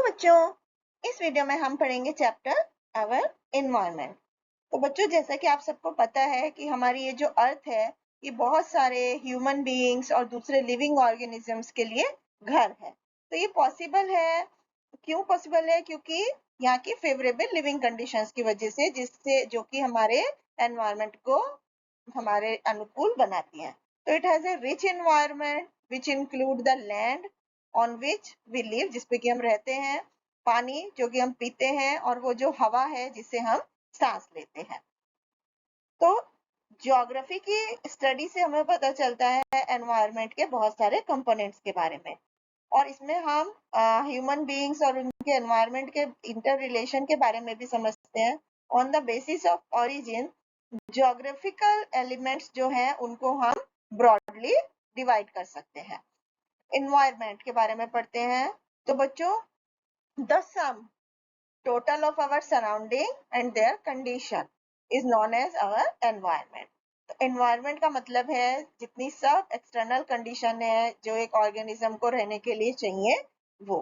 बच्चों, इस वीडियो में हम पढ़ेंगे चैप्टर आवर एनवायरनमेंट। तो बच्चों, जैसा कि आप सबको पता है कि हमारी ये जो अर्थ है, ये बहुत सारे ह्यूमन बीइंग्स और दूसरे लिविंग ऑर्गेनिजम्स के लिए घर है। तो ये पॉसिबल है, क्यों पॉसिबल है? क्योंकि यहाँ की फेवरेबल लिविंग कंडीशंस की वजह से, जिससे जो कि हमारे एनवायरनमेंट को हमारे अनुकूल बनाती हैं। तो it has a rich environment which include the land on which we live, जिसपे कि हम रहते हैं, पानी जो कि हम पीते हैं, और वो जो हवा है जिसे हम सांस लेते हैं। तो ज्योग्राफी की स्टडी से हमें पता चलता है एनवायरनमेंट के बहुत सारे कंपोनेंट्स के बारे में, और इसमें हम ह्यूमन बीइंग्स और उनके एनवायरनमेंट के इंटर रिलेशन के बारे में भी समझते हैं। On the basis of origin, geographical elements जो हैं उनको हम ब्रॉडली डिवाइड कर सकते हैं। एनवायरनमेंट के बारे में पढ़ते हैं। तो बच्चों, the sum total of our surrounding and their condition is known as our environment. तो environment का मतलब है जितनी सब एक्सटर्नल कंडीशन है जो एक ऑर्गेनिज्म को रहने के लिए चाहिए वो।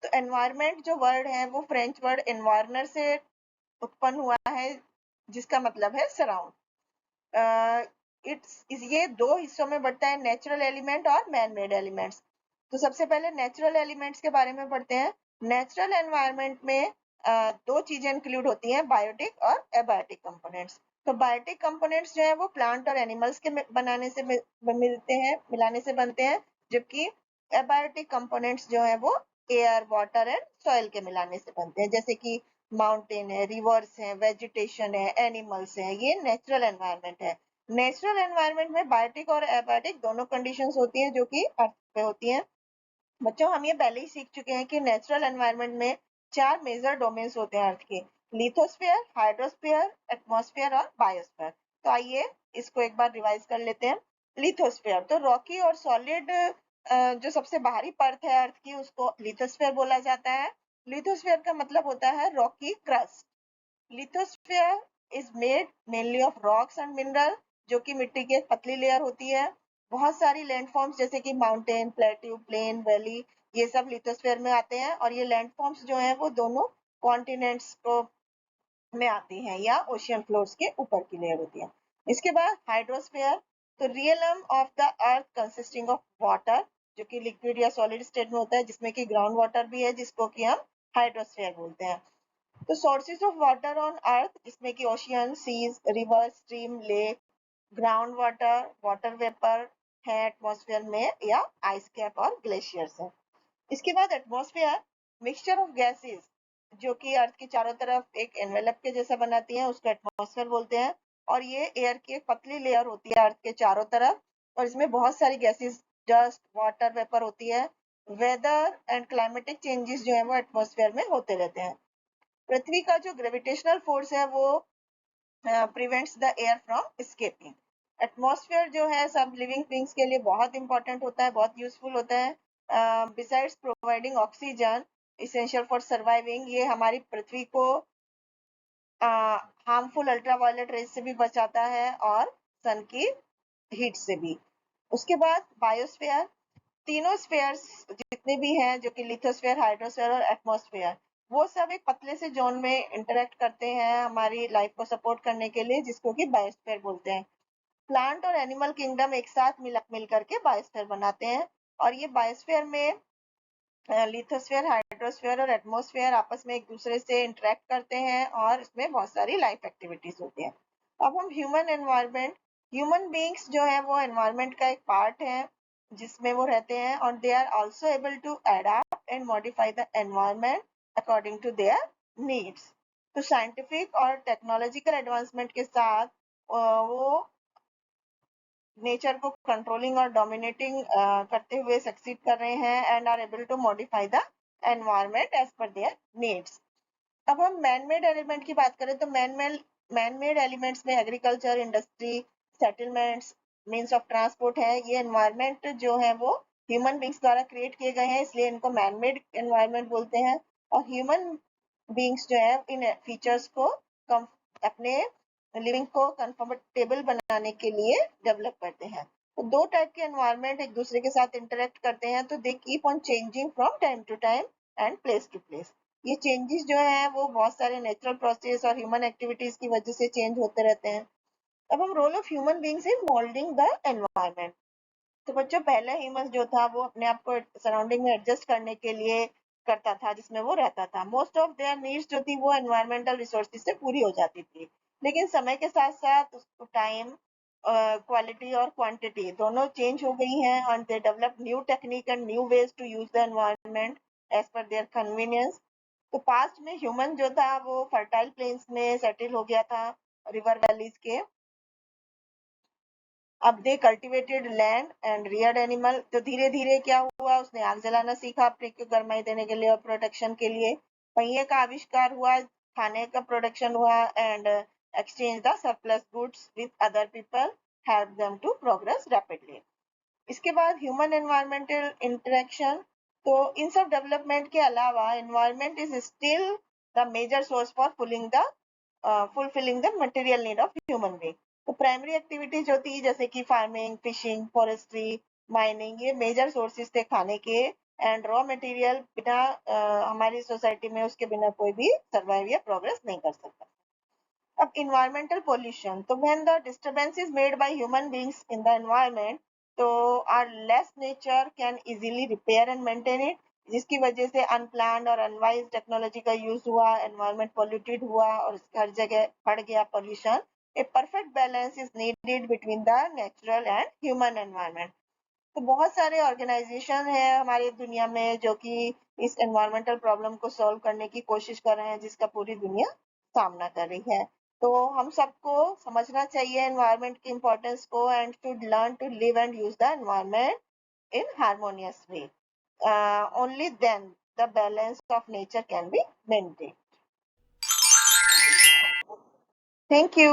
तो environment जो वर्ड है वो फ्रेंच वर्ड एनवायरनर से उत्पन्न हुआ है, जिसका मतलब है सराउंड। ये दो हिस्सों में बढ़ता है, नेचुरल एलिमेंट और मैन मेड एलिमेंट्स। तो सबसे पहले नेचुरल एलिमेंट्स के बारे में पढ़ते हैं। नेचुरल एनवायरनमेंट में दो चीजें इंक्लूड होती हैं, बायोटिक और एबायोटिक कंपोनेंट्स। तो बायोटिक कंपोनेंट्स जो है वो प्लांट और एनिमल्स के बनाने से मिलते हैं, मिलाने से बनते हैं, जबकि एबायोटिक कंपोनेंट्स जो है वो एयर, वाटर एंड सॉइल के मिलाने से बनते हैं, जैसे कि माउंटेन है, रिवर्स है, वेजिटेशन है, एनिमल्स है। ये नेचुरल एनवायरनमेंट है। नेचुरल एनवायरनमेंट में बायोटिक और एबायोटिक दोनों कंडीशंस होती हैं जो कि अर्थ पे होती हैं। बच्चों, हम ये पहले ही सीख चुके हैं कि नेचुरल एनवायरनमेंट में चार मेजर डोमेन्स होते हैं अर्थ के: लिथोस्फीयर, हाइड्रोस्फीयर, एटमॉस्फेयर और बायोस्फीयर। तो आइए इसको एक बार रिवाइज कर लेते हैं। लिथोस्फीयर तो रॉकी और सॉलिड जो सबसे बाहरी परत है अर्थ की, उसको लिथोस्फीयर बोला जाता है। लिथोस्फीयर का मतलब होता है Rocky crust. Lithosphere is made mainly of rocks and mineral, जो कि मिट्टी की एक पतली लेयर होती है। बहुत सारी लैंडफॉर्म्स जैसे कि माउंटेन, प्लेट्यू, प्लेन, वैली, ये सब लिथोस्फीयर में आते हैं, और ये लैंडफॉर्म्स जो हैं वो दोनों कॉन्टिनेंट्स को में आती हैं या ओशियन फ्लोर्स के ऊपर की लेयर होती है। इसके बाद हाइड्रोस्फीयर, तो realm of the earth consisting of water, जो कि लिक्विड या सॉलिड स्टेट में होता है, जिसमें कि ग्राउंड वाटर भी है, जिसको कि हम हाइड्रोस्फीयर बोलते हैं। तो sources of water on earth, जिसमें कि ocean, seas, river, stream, lake, ground water, water vapour है एटमॉस्फेयर में, या आइस कैप और ग्लेशियर्स है। इसके बाद एटमॉस्फेयर, मिक्सचर ऑफ गैसेस, जो कि अर्थ की चारों तरफ एक एनवेलप के जैसा बनाती हैं, उसको एटमॉस्फेयर बोलते हैं। और ये एयर की एक पतली लेयर होती है अर्थ के चारों तरफ, और इसमें बहुत सारी गैसेस, डस्ट, वाटर वेपर होती है। वेदर एंड क्लाइमेटिक चेंजेस जो है वो एटमॉस्फेयर में होते रहते हैं। पृथ्वी का जो ग्रेविटेशनल फोर्स है वो prevents the air from escaping. Atmosphere जो है सब लिविंग थिंग्स के लिए बहुत इंपॉर्टेंट होता है, बहुत यूजफुल होता है। Besides providing oxygen essential for surviving, ये हमारी पृथ्वी को हार्मफुल अल्ट्रावायलेट रेज से भी बचाता है और सन की हीट से भी। उसके बाद बायोस्फीयर, तीनों स्फीयर्स जितने भी हैं, जो कि लिथोस्फीयर, हाइड्रोस्फीयर और एटमॉस्फेयर, वो सब एक पतले से जोन में इंटरेक्ट करते हैं हमारी लाइफ को सपोर्ट करने के लिए, जिसको कि बायोस्फीयर बोलते हैं। प्लांट और एनिमल किंगडम एक साथ मिल करके बायोस्फीयर बनाते हैं, और ये बायोस्फीयर में लिथोस्फीयर, हाइड्रोस्फीयर और एटमॉस्फेयर आपस में एक दूसरे से इंटरेक्ट करते हैं, और इसमें बहुत सारी लाइफ एक्टिविटीज होती हैं। अब हम ह्यूमन एनवायरनमेंट, ह्यूमन बीइंग्स जो है वो एनवायरनमेंट का एक पार्ट है जिसमें वो रहते हैं, और they are also able to adapt and modify the environment according to their needs. तो साइंटिफिक और टेक्नोलॉजिकल एडवांसमेंट के साथ वो नेचर को कंट्रोलिंग और डोमिनेटिंग करते हुए सक्सीड कर रहे हैं, and are able to modify the environment as per their needs. अब हम मैन मेड एलिमेंट की बात करें तो मैन मेड एलिमेंट्स में agriculture, industry, settlements, means of transport है। ये एनवायरनमेंट जो है वो ह्यूमन बींग्स द्वारा क्रिएट किए गए हैं, इसलिए इनको मैन मेड एनवायरनमेंट बोलते हैं। और ह्यूमन बींग्स जो है इन फीचर्स को अपने लिविंग को कंफर्टेबल बनाने के लिए डेवलप करते हैं। तो दो टाइप के एनवायरनमेंट एक दूसरे के साथ इंटरेक्ट करते हैं, तो they keep on changing from time to time, and place to place. ये चेंजेस जो है वो बहुत सारे नेचुरल प्रोसेस और ह्यूमन एक्टिविटीज की वजह से चेंज होते रहते हैं। अब हम role of human beings in moulding the environment. तो बच्चों पहले ह्यूमन जो था वो अपने आप को सराउंडिंग में एडजस्ट करने के लिए करता था जिसमें वो रहता था। मोस्ट ऑफ देयर नीड्स जो थी वो एनवायरमेंटल रिसोर्सेज से पूरी हो जाती थी। लेकिन समय के साथ साथ उसको टाइम, क्वालिटी और क्वांटिटी दोनों चेंज हो गई हैं और they develop new technique and new ways to use the environment as per their convenience. तो पास्ट में ह्यूमन जो था वो फर्टाइल प्लेन्स में सेटल हो गया था, रिवर वैलीज के। अब they cultivated land and reared animal. तो धीरे धीरे क्या हुआ, उसने आग जलाना सीखा अपने को गर्माई देने के लिए और प्रोटेक्शन के लिए। पहिए का आविष्कार हुआ, खाने का प्रोडक्शन हुआ and exchange the surplus goods with other people help them to progress rapidly. इसके बाद ह्यूमन एनवायरमेंटल इंटरेक्शन। तो इन सब डेवलपमेंट के अलावा environment is still the major source for fulfilling the material need of human being. तो primary activities जो थी जैसे कि फार्मिंग, फिशिंग, फॉरेस्ट्री, माइनिंग, ये मेजर सोर्सेज थे खाने के एंड रॉ मटेरियल। बिना हमारी सोसाइटी में उसके बिना कोई भी सर्वाइव या प्रोग्रेस नहीं कर सकता। अब environmental pollution, तो when the disturbance is made by human beings in the environment, तो our less nature can easily repair and maintain it, जिसकी वजह से अनप्लान्ड और अनवाइज टेक्नोलॉजी का यूज हुआ, एनवायरमेंट पोल्यूटेड हुआ और हर जगह बढ़ गया pollution. A perfect balance is needed between the natural and human environment. तो बहुत सारे ऑर्गेनाइजेशन है हमारी दुनिया में जो कि इस एनवायरमेंटल प्रॉब्लम को सॉल्व करने की कोशिश कर रहे हैं, जिसका पूरी दुनिया सामना कर रही है। तो हम सबको समझना चाहिए एनवायरमेंट की इम्पोर्टेंस को and should learn to live and use the environment in harmonious way. Only then the balance of nature can be maintained. Thank you.